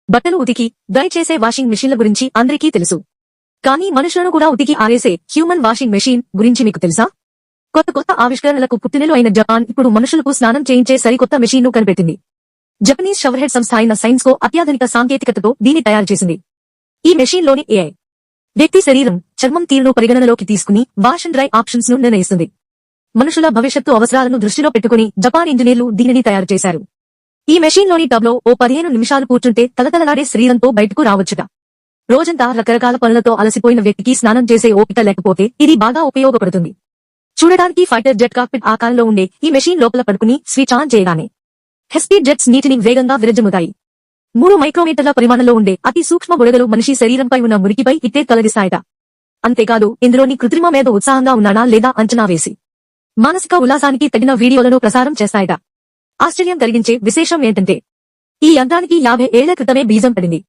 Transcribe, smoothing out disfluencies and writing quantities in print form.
బట్టలు ఉతికి డ్రై చేసే వాషింగ్ మెషీన్ల గురించి అందరికీ తెలుసు. కానీ మనుషులను కూడా ఉతికి ఆరేసే హ్యూమన్ వాషింగ్ మెషీన్ గురించి మీకు తెలుసా? కొత్త ఆవిష్కరణలకు పుట్టినెలు అయిన జపాన్ ఇప్పుడు మనుషులకు స్నానం చేయించే సరికొత్త మెషీన్ను కనిపెట్టింది. జపనీస్ షవర్హెడ్ సంస్థ అయిన సైన్స్కో అత్యాధునిక సాంకేతికతతో దీన్ని తయారు చేసింది. ఈ మెషీన్లోని ఏఐ వ్యక్తి శరీరం, చర్మం తీరును పరిగణనలోకి తీసుకుని వాష్ అండ్ డ్రై ఆప్షన్స్ ను నిర్ణయిస్తుంది. మనుషుల భవిష్యత్తు అవసరాలను దృష్టిలో పెట్టుకుని జపాన్ ఇంజనీర్లు దీనిని తయారు చేశారు. ఈ మెషీన్లోని టబ్లో ఓ 15 నిమిషాలు కూర్చుంటే తలతలలాడే శరీరంతో బయటకు రావచ్చుట. రోజంతా రకరకాల పనులతో అలసిపోయిన వ్యక్తికి స్నానం చేసే ఓపిక లేకపోతే ఇది బాగా ఉపయోగపడుతుంది. చూడటానికి ఫైటర్ జెట్ కాక్పిట్ ఆకారంలో ఉండే ఈ మెషీన్ లోపల పడుకుని స్విచ్ ఆన్ చేయగానే హెస్పీడ్ జెట్స్ నీటిని వేగంగా విరజమ్ముతాయి. 3 మైక్రోమీటర్ల పరిమాణంలో ఉండే అతి సూక్ష్మ బుడగలు మనిషి శరీరంపై ఉన్న మురికిపై ఇట్టే తొలగిస్తాయట. అంతేకాదు ఇందులోని కృత్రిమ మీద ఉత్సాహంగా ఉన్నాడా లేదా అంచనా వేసి మానసిక ఉల్లాసానికి తగిన వీడియోలను ప్రసారం చేస్తాయట. ఆశ్చర్యం కలిగించే విశేషం ఏంటంటే ఈ యంత్రానికి 50 ఏళ్ల క్రితమే బీజం పడింది.